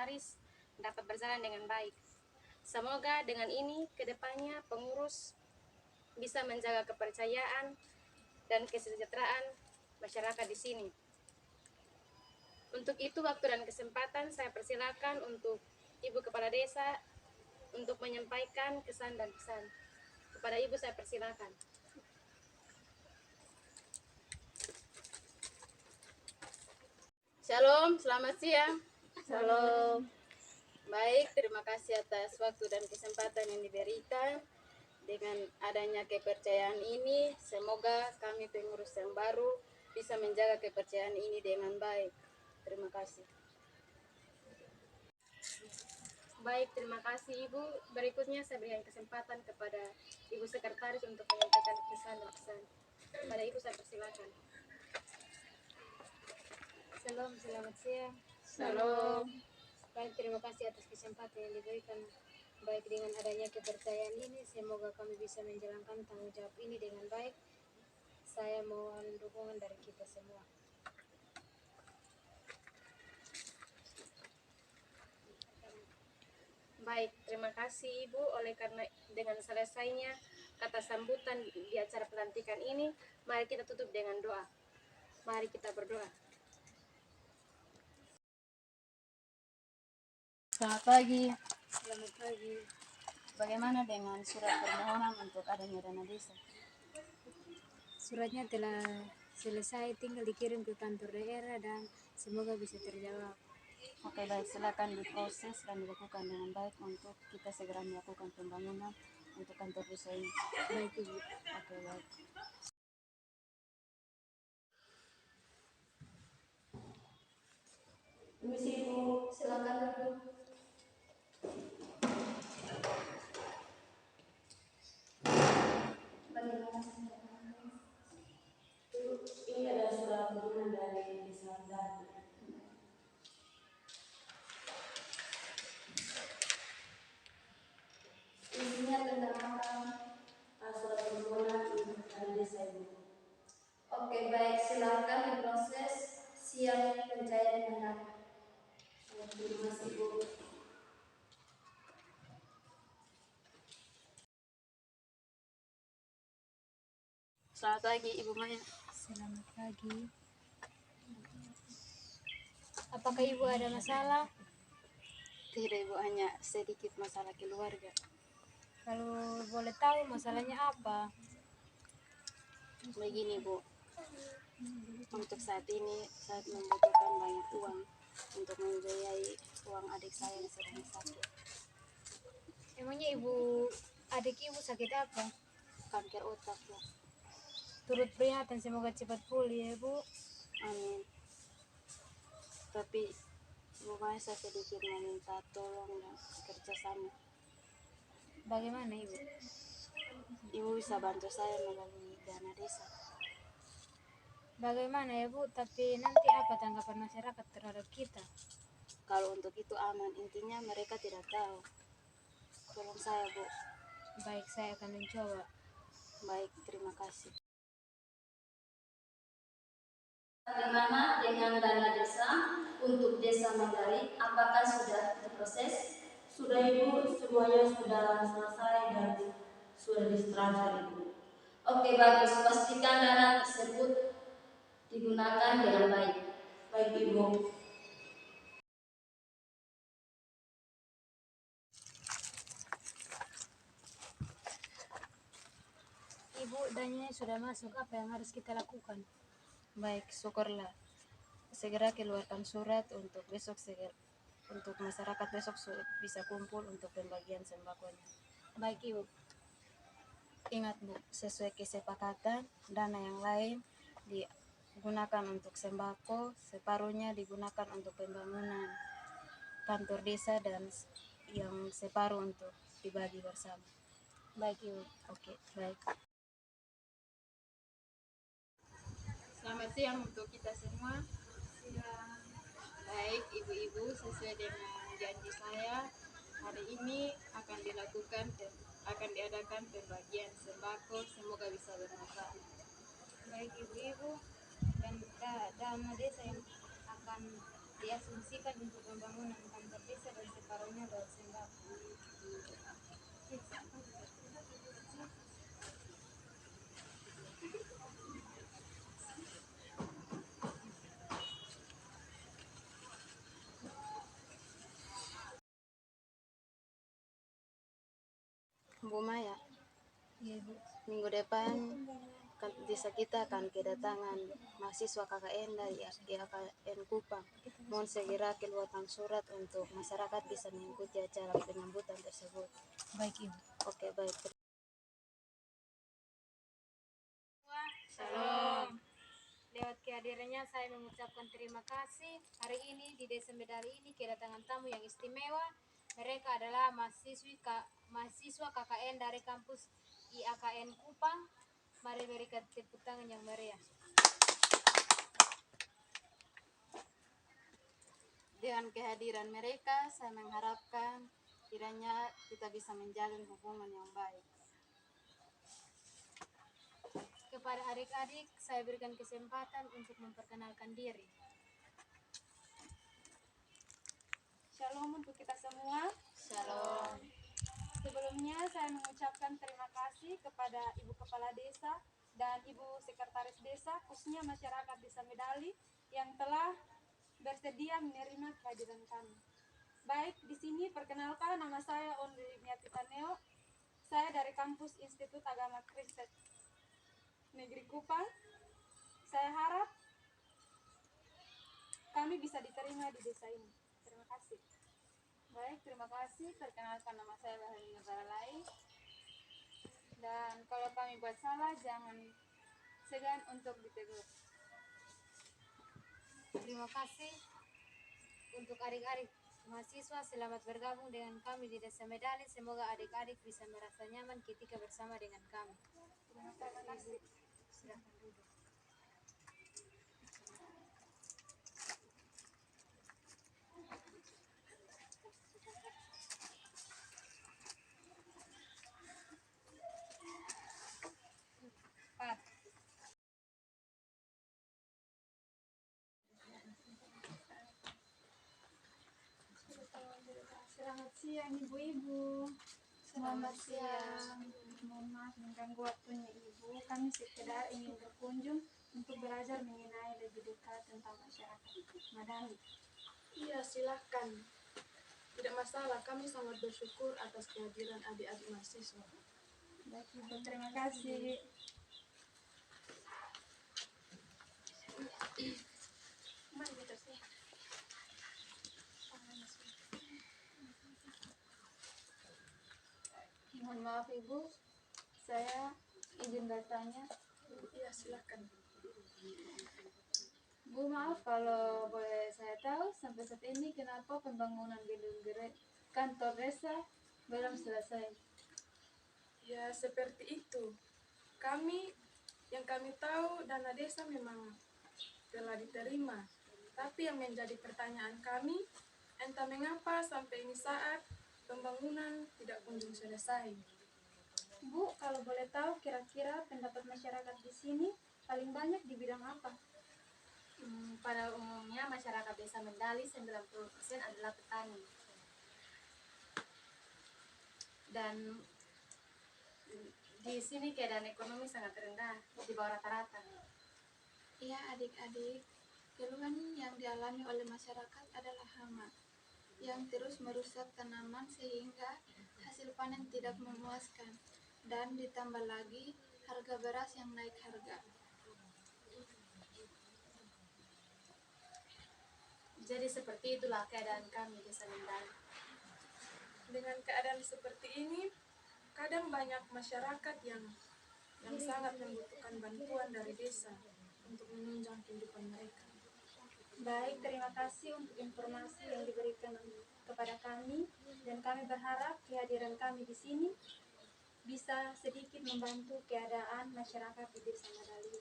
sekretaris dapat berjalan dengan baik. Semoga dengan ini kedepannya pengurus bisa menjaga kepercayaan dan kesejahteraan masyarakat di sini. Untuk itu waktu dan kesempatan saya persilakan untuk Ibu Kepala Desa untuk menyampaikan kesan dan pesan. Kepada Ibu saya persilakan. Shalom, selamat siang. Shalom. Baik, terima kasih atas waktu dan kesempatan yang diberikan. Dengan adanya kepercayaan ini, semoga kami pengurus yang baru bisa menjaga kepercayaan ini dengan baik. Terima kasih. Baik, terima kasih Ibu. Berikutnya saya berikan kesempatan kepada Ibu Sekretaris untuk menyampaikan pesan dan pesan. Kepada Ibu saya persilakan. Shalom, selamat siang. Shalom. Baik, terima kasih atas kesempatan yang diberikan. Baik, dengan adanya kepercayaan ini, semoga kami bisa menjalankan tanggung jawab ini dengan baik. Saya mohon dukungan dari kita semua. Baik, terima kasih Ibu. Oleh karena dengan selesainya kata sambutan di acara pelantikan ini, mari kita tutup dengan doa. Mari kita berdoa. Selamat pagi. Selamat pagi. Bagaimana dengan surat permohonan untuk adanya dana desa? Suratnya telah selesai, tinggal dikirim ke kantor daerah dan semoga bisa terjawab. Oke, baik, silakan diproses dan dilakukan dengan baik untuk kita segera melakukan pembangunan untuk kantor desa ini. Baik Ibu. Oke, baik. Permisi Ibu, silakan duduk. Bagaimana Ini ada surat permohonan dari Desa Datu. isinya tentang apa? Surat permohonan untuk dana desa Ibu. Oke, baik, silakan diproses. Siap pencairan dana. Terima kasih Ibu. Selamat pagi, Ibu Maya. Selamat pagi. Apakah Ibu ada masalah? Tidak, Ibu, hanya sedikit masalah keluarga. Kalau boleh tahu masalahnya apa? Begini, Bu. Untuk saat ini, saya membutuhkan banyak uang untuk membiayai uang adik saya yang sedang sakit. Emangnya adik Ibu sakit apa? Kanker otak, Bu. Turut prihatin, semoga cepat pulih ya Bu. Amin. Tapi Bu Maya, saya sedikit meminta tolong dan kerjasama. Bagaimana Ibu? Ibu bisa bantu saya melalui dana desa. Bagaimana ya Bu? Tapi nanti apa tanggapan masyarakat terhadap kita? Kalau untuk itu aman, intinya mereka tidak tahu. Tolong saya, Bu. Baik, saya akan mencoba. Baik, terima kasih. Bagaimana dengan dana desa untuk Desa Mandari? Apakah sudah diproses? Sudah Ibu, semuanya sudah selesai dan sudah ditransfer Ibu. Oke, bagus. Pastikan dana tersebut digunakan dengan baik. Baik Ibu. Ibu, dananya sudah masuk, apa yang harus kita lakukan? Baik, syukurlah. Segera keluarkan surat untuk besok untuk masyarakat besok bisa kumpul untuk pembagian sembakonya. Baik Ibu. Ingat, Bu, sesuai kesepakatan, dana yang lain digunakan untuk sembako, separuhnya digunakan untuk pembangunan kantor desa dan yang separuh untuk dibagi bersama. Baik Ibu. Oke, baik. Selamat siang untuk kita semua. Baik ibu-ibu, sesuai dengan janji saya, hari ini akan diadakan pembagian sembako, semoga bisa bermanfaat. Baik ibu-ibu, dan dana desa yang akan diasumsikan untuk pembangunan kantor desa dan separuhnya buat sembako. Bu Maya, Iya Bu. minggu depan desa kita akan kedatangan mahasiswa KKN dari IAKN Kupang. Mohon segera keluarkan surat untuk masyarakat bisa mengikuti acara penyambutan tersebut. Baik Ibu. Oke, baik. Shalom. Lewat kehadirannya saya mengucapkan terima kasih. Hari ini di Desa Medali ini kedatangan tamu yang istimewa. Mereka adalah mahasiswa KKN dari kampus IAKN Kupang. Mari berikan tepuk tangan yang meriah. Dengan kehadiran mereka, saya mengharapkan kiranya kita bisa menjalin hubungan yang baik. Kepada adik-adik, saya berikan kesempatan untuk memperkenalkan diri. Shalom untuk kita semua. Shalom. Sebelumnya saya mengucapkan terima kasih kepada Ibu Kepala Desa dan Ibu Sekretaris Desa, khususnya masyarakat Desa Medali yang telah bersedia menerima kehadiran kami. Baik, di sini perkenalkan, nama saya Ondri Miatitaneo. Saya dari kampus Institut Agama Kristen Negeri Kupang. Saya harap kami bisa diterima di desa ini. Terima kasih. Baik, terima kasih. Perkenalkan, nama saya Baharina Baralai. Dan kalau kami buat salah, jangan segan untuk ditegur. Terima kasih untuk adik-adik mahasiswa, selamat bergabung dengan kami di Desa Medali. Semoga adik-adik bisa merasa nyaman ketika bersama dengan kami. Terima kasih. Silakan duduk. Selamat siang Ibu-Ibu. Selamat siang. Mohon maaf mengganggu waktunya Ibu. Kami sekedar ingin berkunjung untuk belajar mengenai lebih dekat tentang masyarakat Medali. Iya, silahkan. Tidak masalah, kami sangat bersyukur atas kehadiran adik-adik mahasiswa. Baik Ibu, terima kasih. Mari kita sih. Mohon maaf Ibu, saya izin bertanya. Iya, silahkan. Bu, maaf kalau boleh saya tahu sampai saat ini kenapa pembangunan gedung kantor desa belum selesai? Ya, seperti itu. Yang kami tahu, dana desa memang telah diterima. Tapi yang menjadi pertanyaan kami, entah mengapa sampai ini saat pembangunan tidak kunjung selesai. Bu, kalau boleh tahu kira-kira pendapat masyarakat di sini paling banyak di bidang apa? Pada umumnya masyarakat Desa Medali 90% adalah petani. Dan di sini keadaan ekonomi sangat rendah, di bawah rata-rata. Iya adik-adik, keluhan yang dialami oleh masyarakat adalah hama yang terus merusak tanaman sehingga hasil panen tidak memuaskan dan ditambah lagi harga beras yang naik harga. Jadi seperti itulah keadaan kami di Desa Medali. Dengan keadaan seperti ini, kadang banyak masyarakat yang sangat membutuhkan bantuan dari desa untuk menunjang kehidupan mereka. Baik, terima kasih untuk informasi yang diberikan kepada kami dan kami berharap kehadiran kami di sini bisa sedikit membantu keadaan masyarakat di Desa Medali.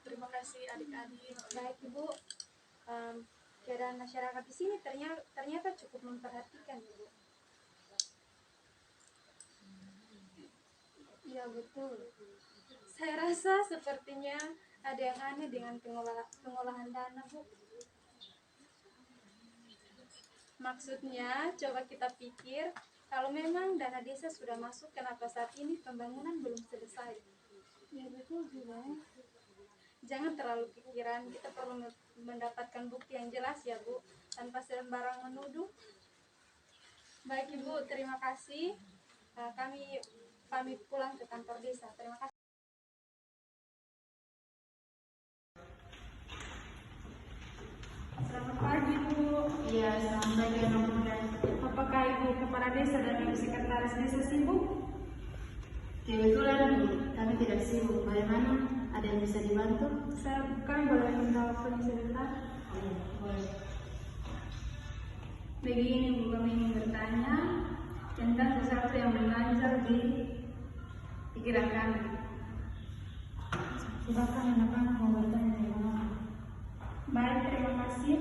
Terima kasih adik-adik. Baik Ibu, keadaan masyarakat di sini ternyata cukup memperhatikan Ibu. Iya betul. Saya rasa sepertinya ada yang aneh dengan pengolahan dana Bu. Maksudnya, coba kita pikir, kalau memang dana desa sudah masuk, kenapa saat ini pembangunan belum selesai? Ya betul juga. Jangan terlalu pikiran, kita perlu mendapatkan bukti yang jelas ya Bu, tanpa sembarang menuduh. Baik Ibu, terima kasih. Kami pamit pulang ke kantor desa. Terima kasih. Selamat pagi Bu. Iya, selamat pagi anak muda. Apakah Ibu Kepala Desa dan Ibu Sekretaris Desa sibuk? Kebetulan kami tidak sibuk. Bagaimana? Ada yang bisa dibantu? Kami boleh minta waktunya sebentar. Boleh. Begini Bu, kami ingin bertanya tentang sesuatu yang menganjal di pikiran kami. Silakan anak-anak mau bertanya di mana? Baik, terima kasih.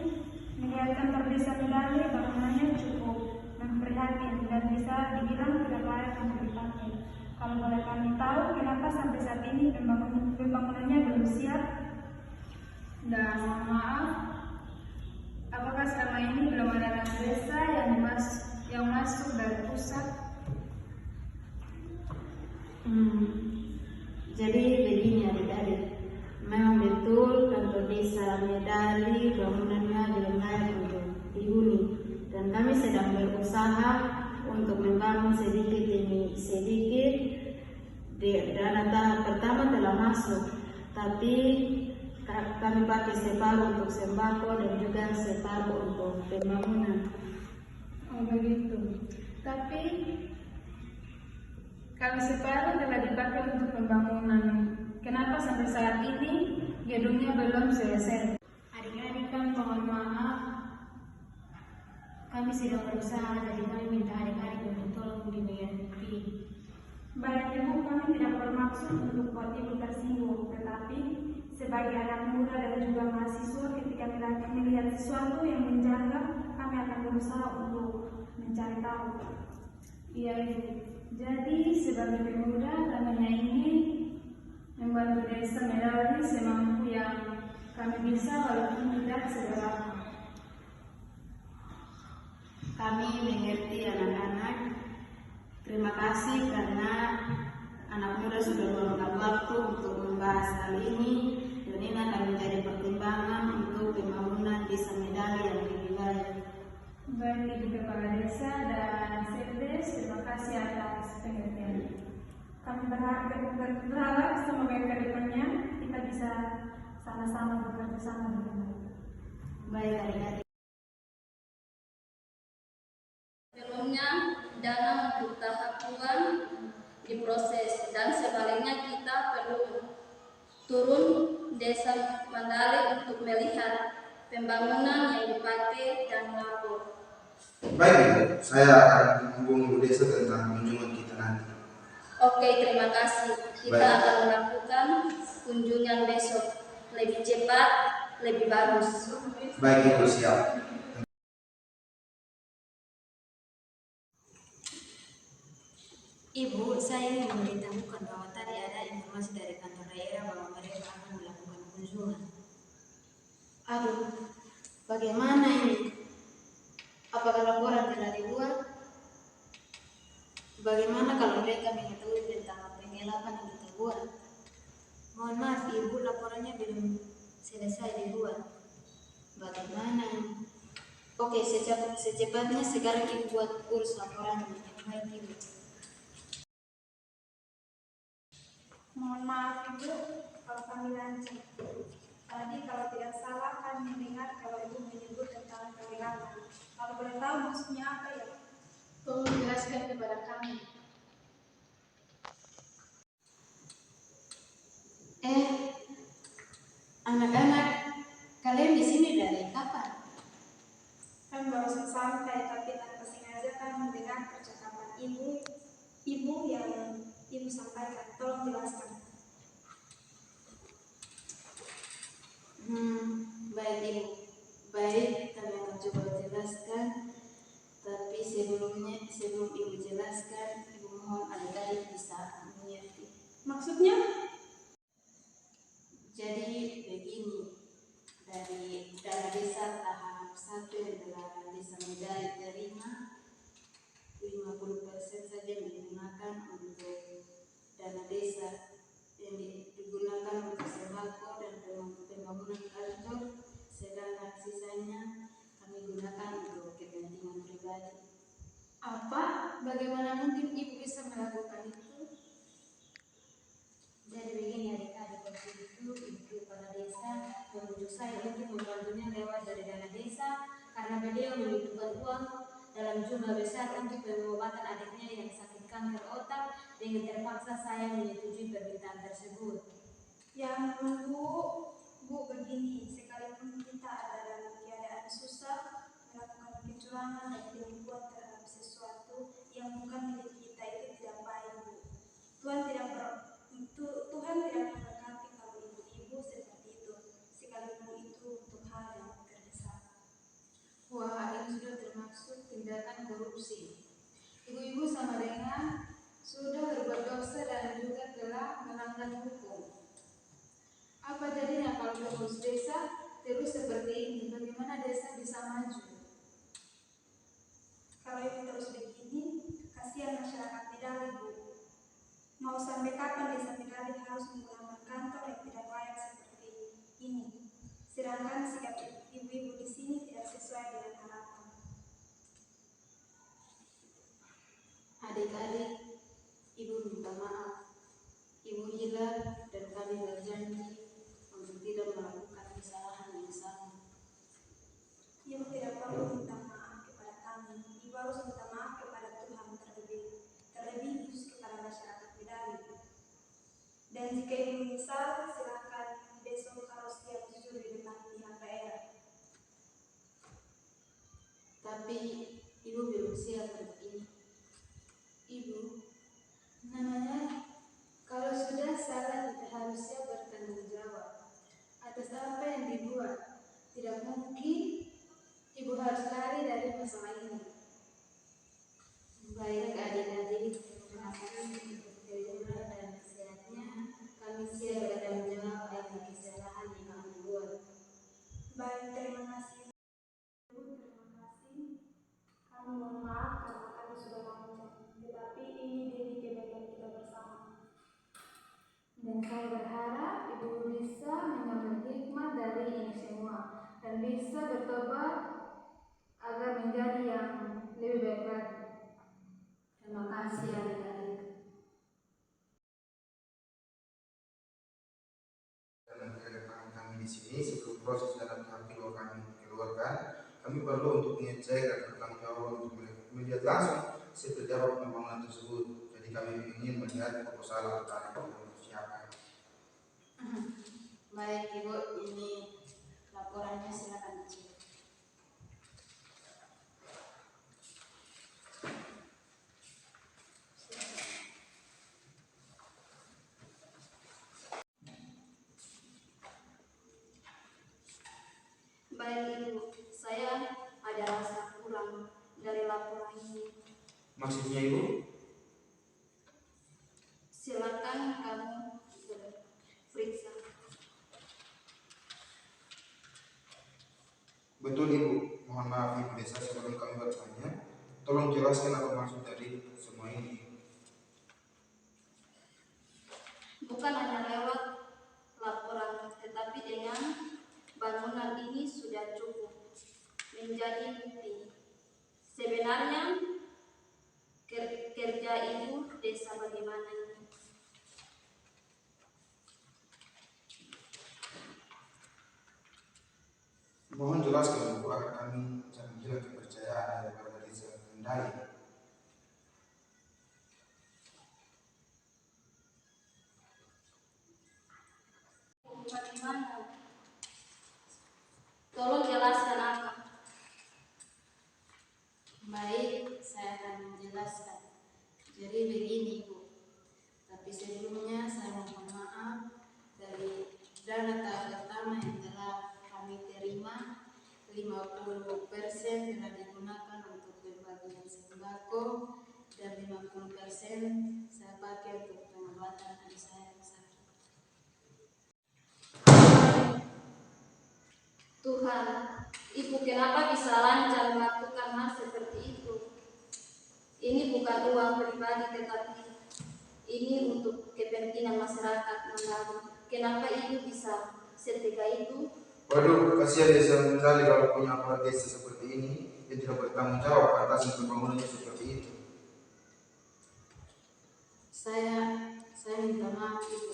Melihat kantor desa Medali, bangunannya cukup memprihatin dan bisa dibilang tidak layak untuk dipakai. Kalau boleh kami tahu, kenapa sampai saat ini pembangunannya belum siap? Dan mohon maaf, apakah selama ini belum ada dana desa yang masuk dari pusat? Jadi begini adik-adik, memang betul kantor desa Medali bangunannya belum layak untuk dihuni, dan kami sedang berusaha untuk membangun sedikit demi sedikit. Dana tahap pertama telah masuk, tapi kami pakai separuh untuk sembako dan juga separuh untuk pembangunan. Oh begitu. Tapi kalau separuh telah dipakai untuk pembangunan, kenapa sampai saat ini gedungnya belum selesai? Adik-adik kami mohon maaf, kami sedang berusaha, jadi kami minta adik-adik untuk tolong dimengerti. Baik Ibu, kami tidak bermaksud untuk buat Ibu tersinggung, tetapi sebagai anak muda dan juga mahasiswa, ketika melihat sesuatu yang menjanggal, kami akan berusaha untuk mencari tahu. Iya Ibu. Jadi sebagai pemuda, kami ingin membantu desa Medali semampu yang kami bisa, walaupun tidak seberapa. Kami mengerti anak-anak. Terima kasih karena anak muda sudah meluangkan waktu untuk membahas hal ini, dan ini akan menjadi pertimbangan untuk pembangunan desa Medali yang lebih baik. Baik Ibu Kepala Desa dan Sekdes, terima kasih atas pengertian. Kami berharap semoga ke depannya kita bisa sama-sama bekerja sama dengan baik. Baik adik-adik. Sebelumnya, dana untuk tahap 2 diproses, dan sebaliknya kita perlu turun desa Medali untuk melihat pembangunan yang dipakai dan melapor. Baik Ibu, saya akan menghubungi Ibu Desa tentang kunjungan kita nanti. Oke, terima kasih. Kita Baik. akan melakukan kunjungan besok. Lebih cepat, lebih bagus. Baik Ibu, siap. Ibu, saya ingin memberitahukan bahwa tadi ada informasi dari kantor daerah bahwa mereka akan melakukan kunjungan. Aduh, bagaimana ini? Apakah laporan telah dibuat? Bagaimana kalau mereka mengetahui tentang penggelapan yang kita buat? Mohon maaf Ibu, laporannya belum selesai dibuat. Bagaimana ini? Oke, secepatnya sekarang Ibu buat urus laporannya. Baik Ibu. Mohon maaf Ibu, kalau kami lancang. Tadi kalau tidak salah kami mendengar kalau Ibu menyebut tentang penggelapan. Kalau boleh tahu maksudnya apa ya? Tolong jelaskan kepada kami. Anak-anak, kalian di sini dari kapan? Kami barusan sampai, tapi tanpa sengaja kami mendengar percakapan Ibu yang Ibu sampaikan. Tolong jelaskan. Baik Ibu. Baik, kami akan coba jelaskan. Tapi sebelum Ibu jelaskan, Ibu mohon adik-adik bisa mengerti. Maksudnya? Jadi begini, dari dana desa tahap 1 yang telah desa Medali bagaimana mungkin Ibu bisa melakukan itu? Jadi begini adik-adik, waktu itu Ibu Kepala Desa membujuk saya untuk membantunya lewat dari dana desa karena beliau membutuhkan uang dalam jumlah besar untuk pengobatan adiknya yang sakit kanker otak, dengan terpaksa saya menyetujui permintaan tersebut. Ya Bu, begini, sekalipun kita ada dalam keadaan susah, melakukan kecurangan dan penipuan terhadap sesuatu yang bukan milik kita itu tidak baik, Bu. Tuhan tidak memberkati kalau ibu-ibu seperti itu, sekalipun itu untuk hal yang terdesak. Wah, ini sudah termasuk tindakan korupsi. Ibu-ibu sama dengan sudah berbuat dosa dan juga telah melanggar hukum. Apa jadinya kalau pengurus desa terus seperti ini? Bagaimana desa bisa maju? Kalau itu terus begini, kasihan masyarakat Medali, Bu. Mau sampai kapan desa Medali harus menggunakan kantor yang tidak layak seperti ini? Sedangkan sikap ibu-ibu di sini tidak sesuai dengan harapan. Adik-adik, Ibu minta maaf. Ibu hilang dan kami berjanji untuk tidak melakukan kesalahan yang sama. Ibu tidak perlu minta maaf kepada kami. Ibu harus minta maaf kepada Tuhan terlebih khusus kepada masyarakat Medali. Dan jika ibu menyesal, silakan besok harus siap jujur di depan pihak daerah. Tapi Ibu belum siap untuk ini. Ibu, namanya kalau sudah salah kita harus siap bertanggung jawab atas apa yang dibuat. Tidak mungkin Ibu harus lari dari masalah ini. Baik adik-adik, terima kasih untuk kerja dan nasihatnya. Kami siap bertanggung jawab atas kesalahan yang kami buat. Baik, terima kasih. Terima kasih. Kami mohon maaf karena kami sudah mengucap, tetapi ini demi kebaikan kita bersama. Dan saya berharap Ibu bisa mengambil hikmah dari ini semua dan bisa bertobat agar menjadi yang lebih baik lagi. Terima kasih adik-adik. Dan kedatangan kami di sini sebelum proses dalam tahap kedua kami dikeluarkan, kami perlu untuk mengecek dan bertanggung jawab untuk melihat langsung seperti apa pembangunan tersebut. Jadi kami ingin melihat proposal atau siapa. Baik Ibu, ini laporannya, silakan dicek. Baik Ibu, saya ada rasa kurang dari laporan ini. Maksudnya Ibu? Silakan kamu periksa. Betul Ibu, mohon maaf Ibu Desa, sebelum kami bertanya, tolong jelaskan apa maksud dari semua ini. Bukan hanya lewat laporan, tetapi dengan bangunan ini sudah cukup menjadi bukti. Sebenarnya kerja Ibu Desa bagaimana ini? Mohon jelaskan Bu, agar kami jangan hilang kepercayaan dari warga desa Medali. Bagaimana? Tolong jelaskan apa? Baik, saya akan menjelaskan. Jadi begini Bu, tapi sebelumnya saya mohon maaf dari dana tahap pertama yang telah kami terima, 50% telah digunakan untuk berbagian sembako dan 50% saya pakai untuk pengobatan adik saya yang sakit. Tuhan, Ibu kenapa bisa lancar melakukan hal seperti itu? Ini bukan uang pribadi, tetapi ini untuk kepentingan masyarakat Mandali. Kenapa Ibu bisa setika itu? Waduh, kasihan desa Medali kalau punya aparat desa seperti ini yang tidak bertanggung jawab atas pembangunannya seperti itu. Maaf Ibu,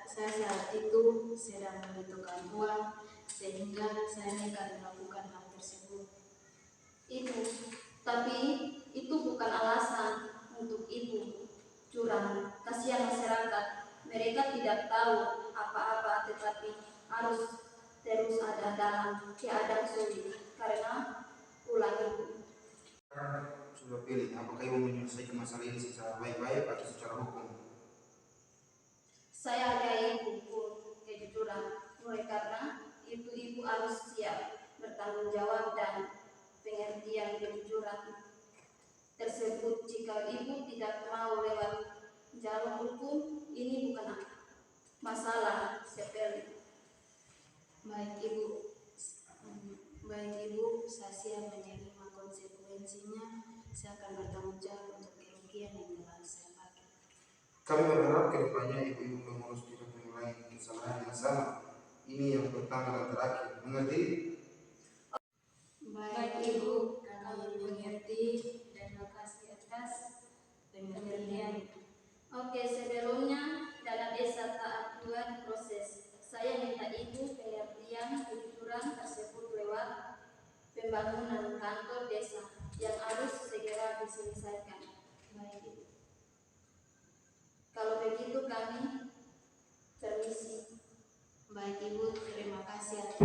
saya saat itu sedang membutuhkan uang sehingga saya nekat melakukan hal tersebut. Ibu, tapi itu bukan alasan untuk Ibu curang. Kasihan masyarakat, mereka tidak tahu apa-apa tetapi harus terus ada dalam keadaan sulit karena ulah Ibu. Sudah pilih, apakah Ibu menyelesaikan masalah ini secara baik-baik atau secara hukum? Saya hargai hukum kejujuran, mulai karena ibu harus siap bertanggung jawab dan pengertian kejujuran tersebut. Jika Ibu tidak mau lewat jalur hukum, ini bukan masalah sepele. Baik Ibu, saya siap menerima konsekuensinya. Saya akan bertanggung jawab untuk kerugian yang telah saya pakai. Kami berharap ke depannya ibu-ibu pengurus tidak mengulangi kesalahan yang sama. Ini yang pertama dan terakhir. Mengerti? Baik Ibu, kami mengerti. Terima kasih atas pengertian. Oke, sebelumnya dana desa tahap 2 diproses. Saya minta Ibu pengertian kejujuran tersebut lewat pembangunan kantor desa yang harus segera diselesaikan. Baik Ibu. Kalau begitu kami permisi. Baik Ibu, terima kasih atas